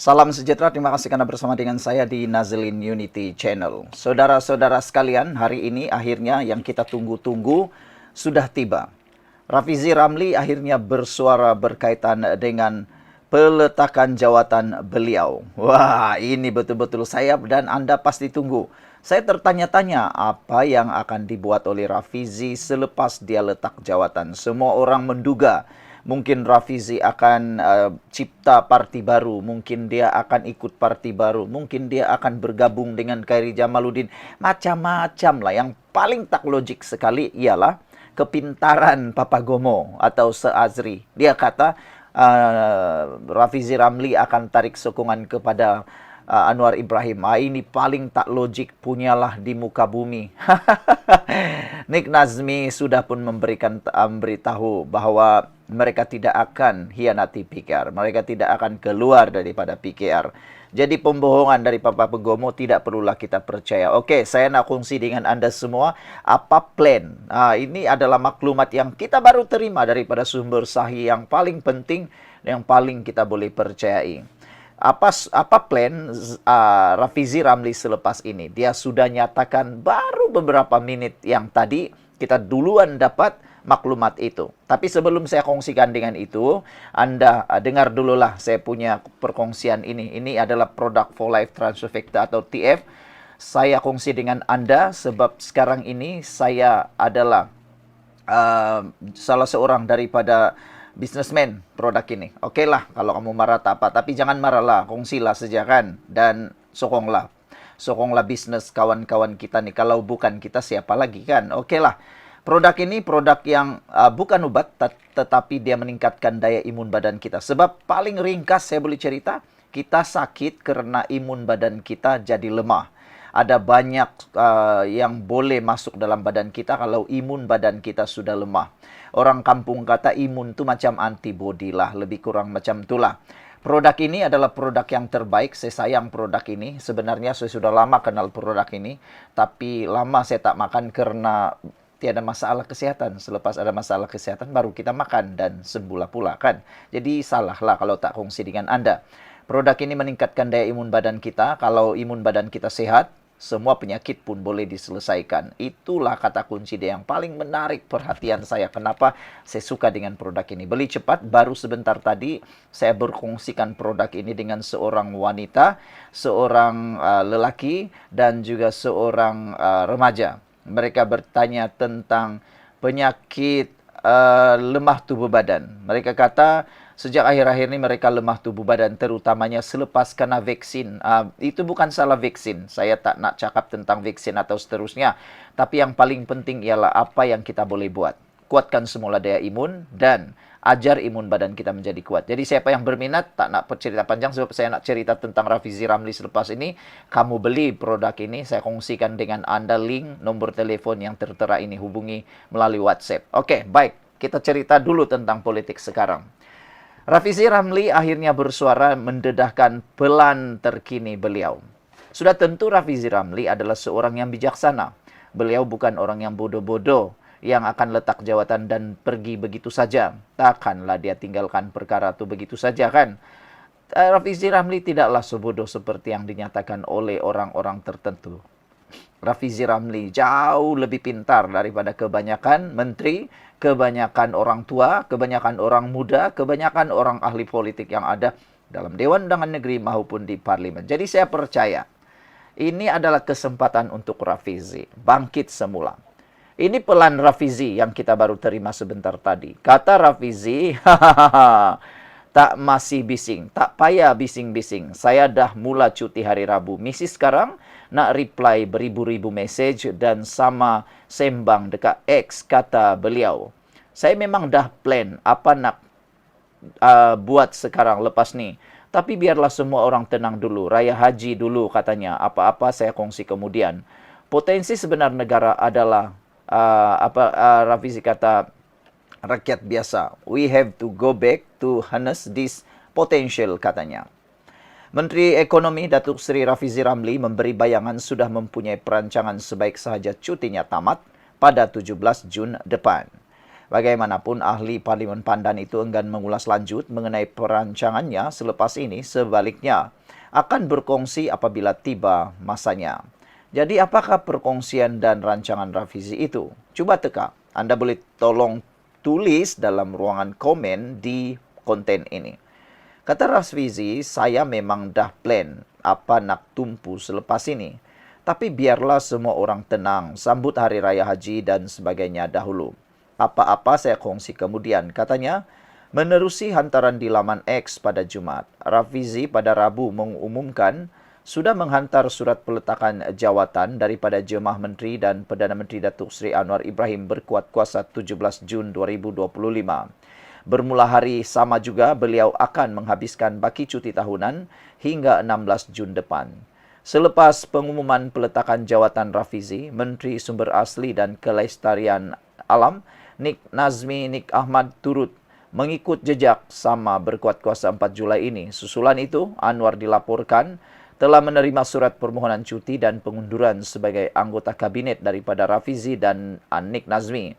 Salam sejahtera, terima kasih karena bersama dengan saya di Nazlin Unity Channel. Saudara-saudara sekalian, hari ini akhirnya yang kita tunggu-tunggu sudah tiba. Rafizi Ramli akhirnya bersuara berkaitan dengan peletakan jawatan beliau. Wah, ini betul-betul saya dan Anda pasti tunggu. Saya tertanya-tanya apa yang akan dibuat oleh Rafizi selepas dia letak jawatan. Semua orang menduga mungkin Rafizi akan cipta parti baru, mungkin dia akan ikut parti baru, mungkin dia akan bergabung dengan Khairi Jamaluddin, macam-macam lah. Yang paling tak logik sekali ialah kepintaran Papa Gomo atau Seazri. Dia kata Rafizi Ramli akan tarik sokongan kepada Anwar Ibrahim. Ini paling tak logik punyalah di muka bumi. Nick Nazmi sudah pun memberikan beritahu bahwa mereka tidak akan hianati PKR. Mereka tidak akan keluar daripada PKR. Jadi pembohongan dari Papa Gomo tidak perlulah kita percaya. Oke, saya nak kongsi dengan Anda semua apa plan. Ini adalah maklumat yang kita baru terima daripada sumber sahih yang paling penting, yang paling kita boleh percayai. Apa plan Rafizi Ramli selepas ini? Dia sudah nyatakan baru beberapa menit yang tadi kita duluan dapat maklumat itu. Tapi sebelum saya kongsikan dengan itu, Anda dengar dululah saya punya perkongsian ini. Ini adalah produk For Life Transfecta atau TF. Saya kongsi dengan Anda sebab sekarang ini saya adalah salah seorang daripada businessman produk ini. Oke lah, kalau kamu marah tak apa. Tapi jangan marahlah, kongsilah saja kan. Dan sokonglah. Sokonglah bisnis kawan-kawan kita nih. Kalau bukan kita siapa lagi kan? Oke lah. Produk ini produk yang bukan obat, tetapi dia meningkatkan daya imun badan kita. Sebab paling ringkas saya boleh cerita, kita sakit karena imun badan kita jadi lemah. Ada banyak yang boleh masuk dalam badan kita kalau imun badan kita sudah lemah. Orang kampung kata imun itu macam antibody lah, lebih kurang macam itulah. Produk ini adalah produk yang terbaik, saya sayang produk ini. Sebenarnya saya sudah lama kenal produk ini, tapi lama saya tak makan karena tiada masalah kesehatan. Selepas ada masalah kesehatan baru kita makan dan sembuh pula kan. Jadi salah lah kalau tak kongsi dengan Anda. Produk ini meningkatkan daya imun badan kita. Kalau imun badan kita sehat, semua penyakit pun boleh diselesaikan. Itulah kata kunci dia yang paling menarik perhatian saya. Kenapa saya suka dengan produk ini. Beli cepat, baru sebentar tadi saya berkongsikan produk ini dengan seorang wanita, seorang lelaki, dan juga seorang remaja. Mereka bertanya tentang penyakit lemah tubuh badan. Mereka kata sejak akhir-akhir ini mereka lemah tubuh badan, terutamanya selepas kena vaksin. Itu bukan salah vaksin. Saya tak nak cakap tentang vaksin atau seterusnya. Tapi yang paling penting ialah apa yang kita boleh buat. Kuatkan semula daya imun dan ajar imun badan kita menjadi kuat. Jadi siapa yang berminat, tak nak cerita panjang sebab saya nak cerita tentang Rafizi Ramli selepas ini. Kamu beli produk ini, saya kongsikan dengan Anda link nomor telepon yang tertera ini. Hubungi melalui WhatsApp. Oke, baik. Kita cerita dulu tentang politik sekarang. Rafizi Ramli akhirnya bersuara mendedahkan pelan terkini beliau. Sudah tentu Rafizi Ramli adalah seorang yang bijaksana. Beliau bukan orang yang bodoh-bodoh yang akan letak jawatan dan pergi begitu saja. Takkanlah dia tinggalkan perkara itu begitu saja kan. Rafizi Ramli tidaklah sebodoh seperti yang dinyatakan oleh orang-orang tertentu. Rafizi Ramli jauh lebih pintar daripada kebanyakan menteri, kebanyakan orang tua, kebanyakan orang muda, kebanyakan orang ahli politik yang ada dalam Dewan Undangan Negeri maupun di Parlimen. Jadi saya percaya ini adalah kesempatan untuk Rafizi bangkit semula. Ini pelan Rafizi yang kita baru terima sebentar tadi. Kata Rafizi, tak masih bising, tak payah bising-bising. Saya dah mula cuti hari Rabu. Misi sekarang nak reply beribu-ribu message dan sama sembang dekat X, kata beliau. Saya memang dah plan apa nak buat sekarang lepas ni. Tapi biarlah semua orang tenang dulu. Raya haji dulu katanya. Apa-apa saya kongsi kemudian. Potensi sebenar negara adalah Rafizi kata rakyat biasa. We have to go back to harness this potential katanya. Menteri Ekonomi Datuk Seri Rafizi Ramli memberi bayangan sudah mempunyai perancangan sebaik sahaja cutinya tamat pada 17 Jun depan. Bagaimanapun, ahli Parlimen Pandan itu enggan mengulas lanjut mengenai perancangannya selepas ini, sebaliknya akan berkongsi apabila tiba masanya. Jadi apakah perkongsian dan rancangan revisi itu? Cuba teka. Anda boleh tolong tulis dalam ruangan komen di konten ini. Kata Raffizi, saya memang dah plan apa nak tumpu selepas ini. Tapi biarlah semua orang tenang, sambut Hari Raya Haji dan sebagainya dahulu. Apa-apa saya kongsi kemudian, katanya. Menerusi hantaran di laman X pada Jumat, Raffizi pada Rabu mengumumkan sudah menghantar surat peletakan jawatan daripada Jemaah Menteri dan Perdana Menteri Datuk Seri Anwar Ibrahim berkuat kuasa 17 Jun 2025. Bermula hari sama juga, beliau akan menghabiskan baki cuti tahunan hingga 16 Jun depan. Selepas pengumuman peletakan jawatan Raffizi, Menteri Sumber Asli dan Kelestarian Alam, Nik Ahmad turut mengikut jejak sama berkuat kuasa 4 Julai ini. Susulan itu, Anwar dilaporkan telah menerima surat permohonan cuti dan pengunduran sebagai anggota kabinet daripada Raffizi dan Nik Nazmi.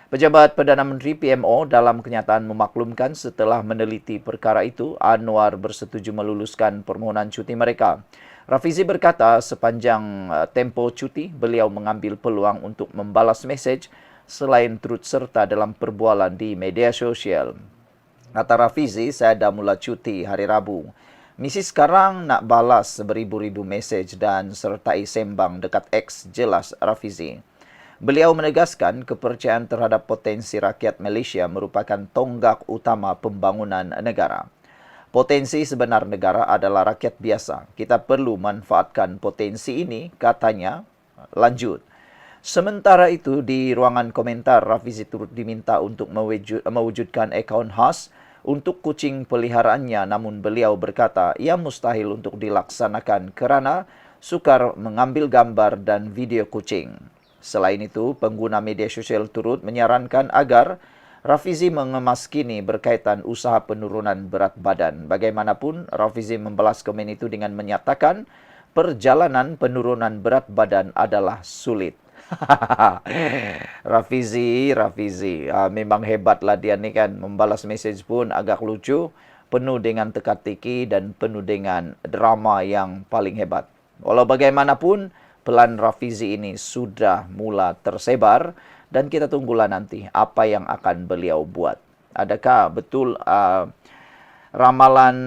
Pejabat Perdana Menteri PMO dalam kenyataan memaklumkan setelah meneliti perkara itu, Anwar bersetuju meluluskan permohonan cuti mereka. Raffizi berkata sepanjang tempoh cuti, beliau mengambil peluang untuk membalas mesej selain turut serta dalam perbualan di media sosial. Kata Raffizi, saya dah mula cuti hari Rabu. Misi sekarang nak balas beribu-ribu mesej dan sertai sembang dekat X, jelas Raffizi. Beliau menegaskan kepercayaan terhadap potensi rakyat Malaysia merupakan tonggak utama pembangunan negara. Potensi sebenar negara adalah rakyat biasa. Kita perlu manfaatkan potensi ini, katanya. Lanjut. Sementara itu, di ruangan komentar, Raffizi turut diminta untuk mewujudkan akaun khas untuk kucing peliharaannya, namun beliau berkata ia mustahil untuk dilaksanakan kerana sukar mengambil gambar dan video kucing. Selain itu, pengguna media sosial turut menyarankan agar Raffizi mengemaskini berkaitan usaha penurunan berat badan. Bagaimanapun, Raffizi membalas komen itu dengan menyatakan perjalanan penurunan berat badan adalah sulit. Raffizi, memang hebatlah dia ni kan, membalas mesej pun agak lucu, penuh dengan teka-teki dan penuh dengan drama yang paling hebat. Walau bagaimanapun, pelan Raffizi ini sudah mula tersebar dan kita tunggulah nanti apa yang akan beliau buat. Adakah betul ramalan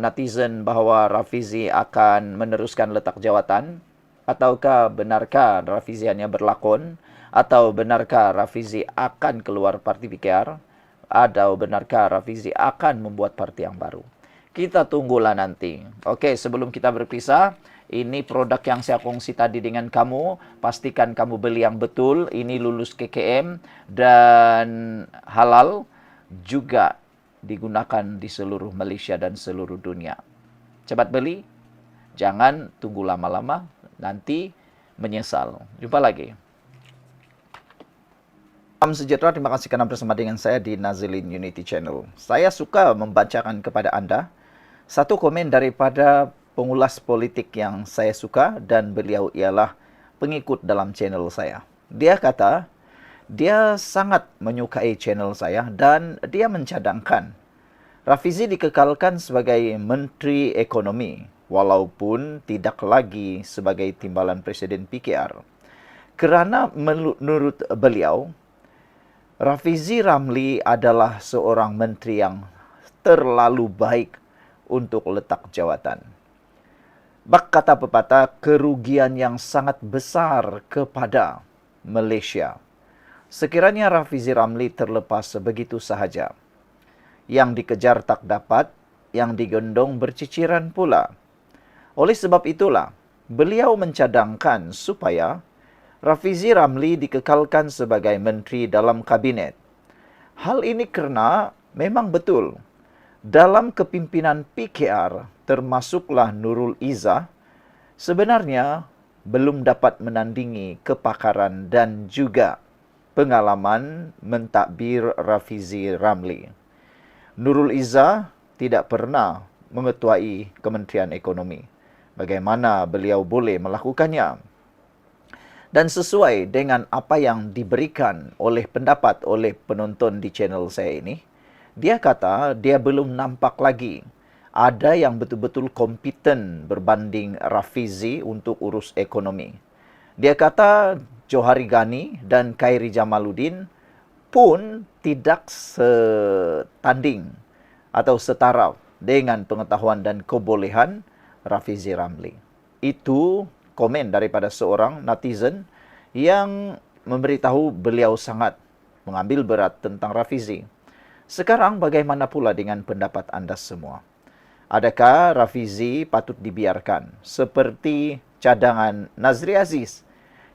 netizen bahawa Raffizi akan meneruskan letak jawatan? Ataukah benarkah Raffizi hanya berlakon? Atau benarkah Raffizi akan keluar parti PKR? Atau benarkah Raffizi akan membuat parti yang baru? Kita tunggulah nanti. Okey, sebelum kita berpisah, ini produk yang saya kongsi tadi dengan kamu. Pastikan kamu beli yang betul. Ini lulus KKM dan halal, juga digunakan di seluruh Malaysia dan seluruh dunia. Cepat beli. Jangan tunggu lama-lama. Nanti menyesal. Jumpa lagi. Salam sejahtera, terima kasih kerana bersama dengan saya di Nazilin Unity Channel. Saya suka membacakan kepada anda satu komen daripada pengulas politik yang saya suka dan beliau ialah pengikut dalam channel saya. Dia kata, dia sangat menyukai channel saya dan dia mencadangkan Raffizi dikekalkan sebagai Menteri Ekonomi walaupun tidak lagi sebagai timbalan Presiden PKR. Kerana menurut beliau, Raffizi Ramli adalah seorang menteri yang terlalu baik untuk letak jawatan. Bak kata pepatah, kerugian yang sangat besar kepada Malaysia. Sekiranya Raffizi Ramli terlepas begitu sahaja. Yang dikejar tak dapat, yang digendong berciciran pula. Oleh sebab itulah, beliau mencadangkan supaya Raffizi Ramli dikekalkan sebagai menteri dalam kabinet. Hal ini kerana memang betul, dalam kepimpinan PKR, termasuklah Nurul Izzah, sebenarnya belum dapat menandingi kepakaran dan juga pengalaman mentadbir Raffizi Ramli. Nurul Izzah tidak pernah mengetuai Kementerian Ekonomi. Bagaimana beliau boleh melakukannya? Dan sesuai dengan apa yang diberikan oleh pendapat oleh penonton di channel saya ini, dia kata dia belum nampak lagi ada yang betul-betul kompeten berbanding Rafizi untuk urus ekonomi. Dia kata Johari Ghani dan Khairi Jamaluddin pun tidak setanding atau setara dengan pengetahuan dan kebolehan Rafizi Ramli. Itu komen daripada seorang netizen yang memberitahu beliau sangat mengambil berat tentang Rafizi. Sekarang bagaimana pula dengan pendapat Anda semua? Adakah Rafizi patut dibiarkan seperti cadangan Nazri Aziz?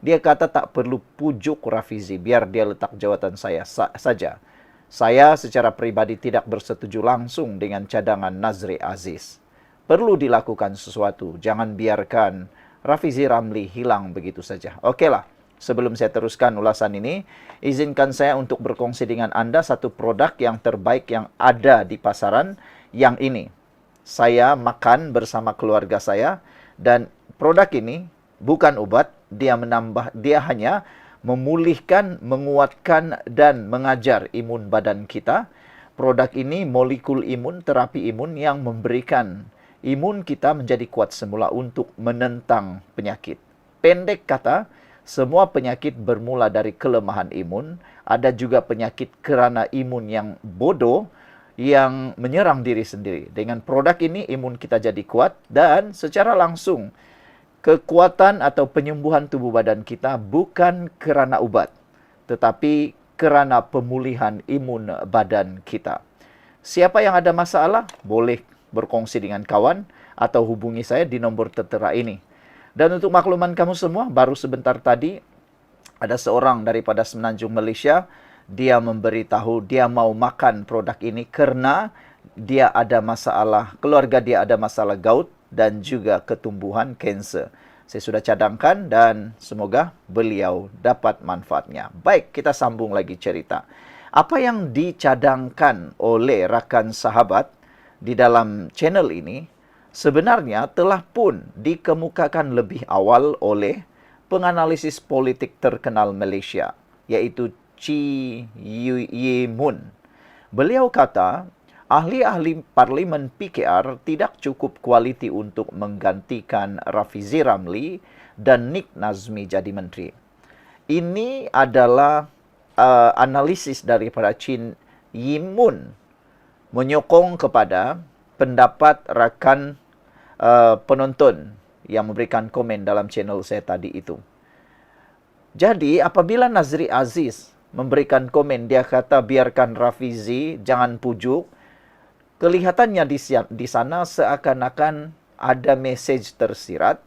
Dia kata tak perlu pujuk Rafizi, biar dia letak jawatan saya saja. Saya secara pribadi tidak bersetuju langsung dengan cadangan Nazri Aziz. Perlu dilakukan sesuatu, jangan biarkan Rafizi Ramli hilang begitu saja. Okeylah, sebelum saya teruskan ulasan ini, izinkan saya untuk berkongsi dengan Anda satu produk yang terbaik yang ada di pasaran yang ini. Saya makan bersama keluarga saya dan produk ini bukan obat, dia hanya memulihkan, menguatkan dan mengajar imun badan kita. Produk ini molekul imun, terapi imun yang memberikan imun kita menjadi kuat semula untuk menentang penyakit. Pendek kata, semua penyakit bermula dari kelemahan imun. Ada juga penyakit kerana imun yang bodoh yang menyerang diri sendiri. Dengan produk ini imun kita jadi kuat dan secara langsung kekuatan atau penyembuhan tubuh badan kita bukan kerana ubat, tetapi kerana pemulihan imun badan kita. Siapa yang ada masalah, boleh berkongsi dengan kawan atau hubungi saya di nombor tertera ini. Dan untuk makluman kamu semua, baru sebentar tadi ada seorang daripada Semenanjung Malaysia, dia memberitahu dia mau makan produk ini kerana dia ada masalah, keluarga dia ada masalah gout dan juga ketumbuhan kanser. Saya sudah cadangkan dan semoga beliau dapat manfaatnya. Baik, kita sambung lagi cerita. Apa yang dicadangkan oleh rakan sahabat di dalam channel ini sebenarnya telah pun dikemukakan lebih awal oleh penganalisis politik terkenal Malaysia, yaitu Chee Yee Mun. Beliau kata, ahli-ahli parlimen PKR tidak cukup kualiti untuk menggantikan Rafizi Ramli dan Nik Nazmi jadi menteri. Ini adalah analisis daripada Chee Yee Mun menyokong kepada pendapat rakan penonton yang memberikan komen dalam channel saya tadi itu. Jadi apabila Nazri Aziz memberikan komen, dia kata biarkan Rafizi, jangan pujuk. Kelihatannya di sana seakan-akan ada mesej tersirat,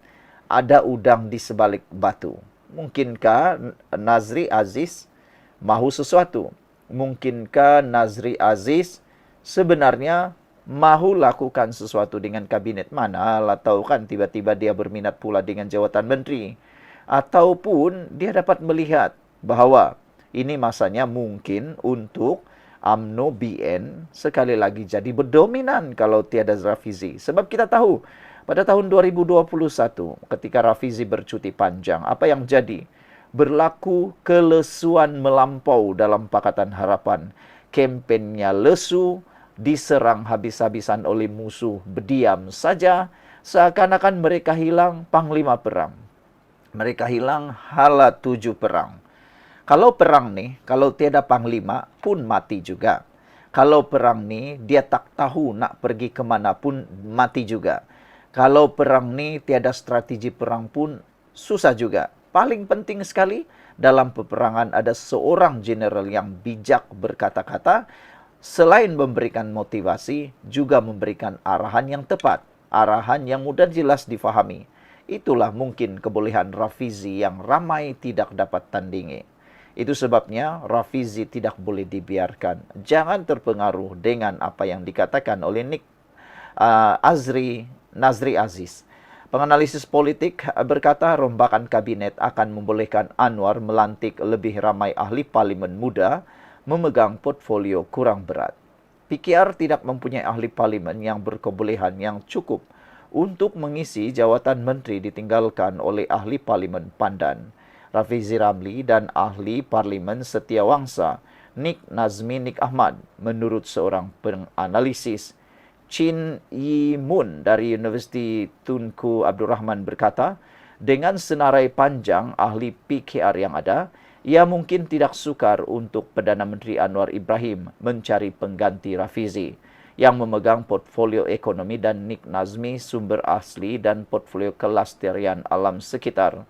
ada udang di sebalik batu. Mungkinkah Nazri Aziz mahu sesuatu? Mungkinkah Nazri Aziz sebenarnya mahu lakukan sesuatu dengan kabinet? Manalah tahu kan tiba-tiba dia berminat pula dengan jawatan menteri. Ataupun dia dapat melihat bahawa ini masanya mungkin untuk UMNO BN sekali lagi jadi berdominan kalau tiada Rafizi. Sebab kita tahu pada tahun 2021 ketika Rafizi bercuti panjang, apa yang jadi? Berlaku kelesuan melampau dalam Pakatan Harapan. Kempennya lesu, diserang habis-habisan oleh musuh, berdiam saja, seakan-akan mereka hilang panglima perang. Mereka hilang hala 7 perang. Kalau perang nih, kalau tiada panglima pun mati juga. Kalau perang nih, dia tak tahu nak pergi ke mana pun mati juga. Kalau perang nih, tiada strategi perang pun susah juga. Paling penting sekali, dalam peperangan ada seorang jeneral yang bijak berkata-kata, selain memberikan motivasi, juga memberikan arahan yang tepat. Arahan yang mudah jelas difahami. Itulah mungkin kebolehan Rafizi yang ramai tidak dapat tandingi. Itu sebabnya Rafizi tidak boleh dibiarkan. Jangan terpengaruh dengan apa yang dikatakan oleh Nazri Aziz. Penganalisis politik berkata rombakan kabinet akan membolehkan Anwar melantik lebih ramai ahli parlimen muda memegang portfolio kurang berat. PKR tidak mempunyai ahli parlimen yang berkebolehan yang cukup untuk mengisi jawatan menteri ditinggalkan oleh ahli parlimen pandan. Rafizi Ramli dan ahli parlimen Setiawangsa Nik Nazmi Nik Ahmad. Menurut seorang penganalisis, Chin Yi Mun dari Universiti Tunku Abdul Rahman berkata, dengan senarai panjang ahli PKR yang ada, ia mungkin tidak sukar untuk Perdana Menteri Anwar Ibrahim mencari pengganti Rafizi yang memegang portfolio ekonomi dan Nik Nazmi sumber asli dan portfolio kelestarian alam sekitar.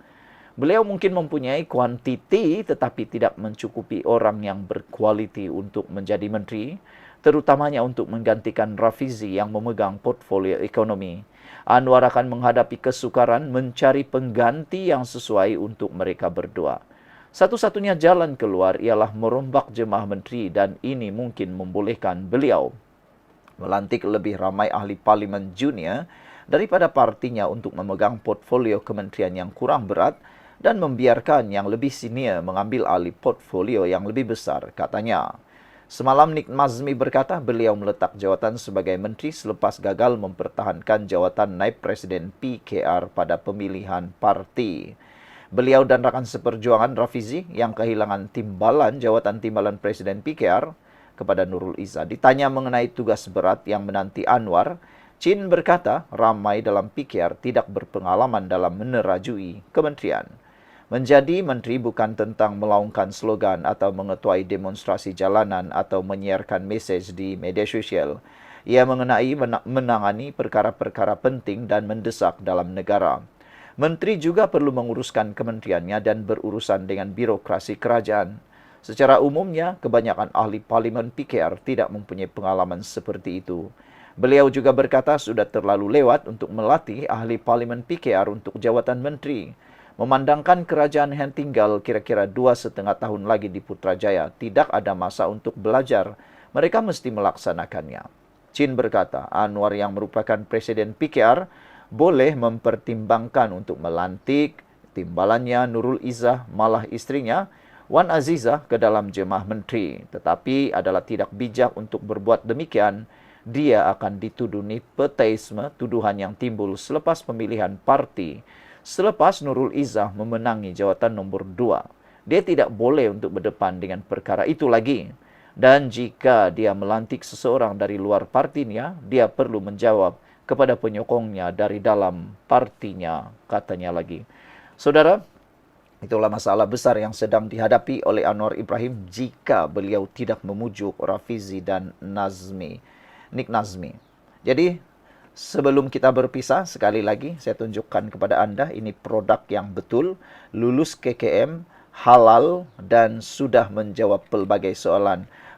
Beliau mungkin mempunyai kuantiti tetapi tidak mencukupi orang yang berkualiti untuk menjadi menteri, terutamanya untuk menggantikan Rafizi yang memegang portfolio ekonomi. Anwar akan menghadapi kesukaran mencari pengganti yang sesuai untuk mereka berdua. Satu-satunya jalan keluar ialah merombak jemaah menteri dan ini mungkin membolehkan beliau melantik lebih ramai ahli parlimen junior daripada partinya untuk memegang portfolio kementerian yang kurang berat dan membiarkan yang lebih senior mengambil alih portfolio yang lebih besar, katanya. Semalam Nik Nazmi berkata beliau meletak jawatan sebagai menteri selepas gagal mempertahankan jawatan naib presiden PKR pada pemilihan parti. Beliau dan rakan seperjuangan Rafizi yang kehilangan jawatan timbalan presiden PKR kepada Nurul Izzah. Ditanya mengenai tugas berat yang menanti Anwar, Chin berkata ramai dalam PKR tidak berpengalaman dalam menerajui kementerian. Menjadi menteri bukan tentang melaungkan slogan atau mengetuai demonstrasi jalanan atau menyiarkan mesej di media sosial. Ia menangani perkara-perkara penting dan mendesak dalam negara. Menteri juga perlu menguruskan kementeriannya dan berurusan dengan birokrasi kerajaan. Secara umumnya, kebanyakan ahli parlimen PKR tidak mempunyai pengalaman seperti itu. Beliau juga berkata sudah terlalu lewat untuk melatih ahli parlimen PKR untuk jawatan menteri. Memandangkan kerajaan yang tinggal kira-kira 2,5 tahun lagi di Putrajaya, tidak ada masa untuk belajar. Mereka mesti melaksanakannya. Chin berkata, Anwar yang merupakan presiden PKR boleh mempertimbangkan untuk melantik timbalannya Nurul Izzah, malah istrinya, Wan Azizah, ke dalam jemaah menteri. Tetapi adalah tidak bijak untuk berbuat demikian. Dia akan dituduh nepotisme, tuduhan yang timbul selepas pemilihan parti. Selepas Nurul Izzah memenangi jawatan nombor 2, dia tidak boleh untuk berdepan dengan perkara itu lagi. Dan jika dia melantik seseorang dari luar partinya, dia perlu menjawab kepada penyokongnya dari dalam partinya, katanya lagi. Saudara, itulah masalah besar yang sedang dihadapi oleh Anwar Ibrahim jika beliau tidak memujuk Rafizi dan Nik Nazmi. Jadi, sebelum kita berpisah, sekali lagi saya tunjukkan kepada Anda ini produk yang betul, lulus KKM, halal dan sudah menjawab pelbagai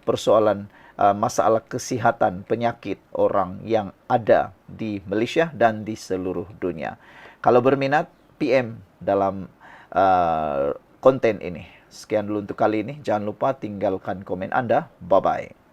persoalan masalah kesihatan penyakit orang yang ada di Malaysia dan di seluruh dunia. Kalau berminat, PM dalam konten ini. Sekian dulu untuk kali ini. Jangan lupa tinggalkan komen Anda. Bye-bye.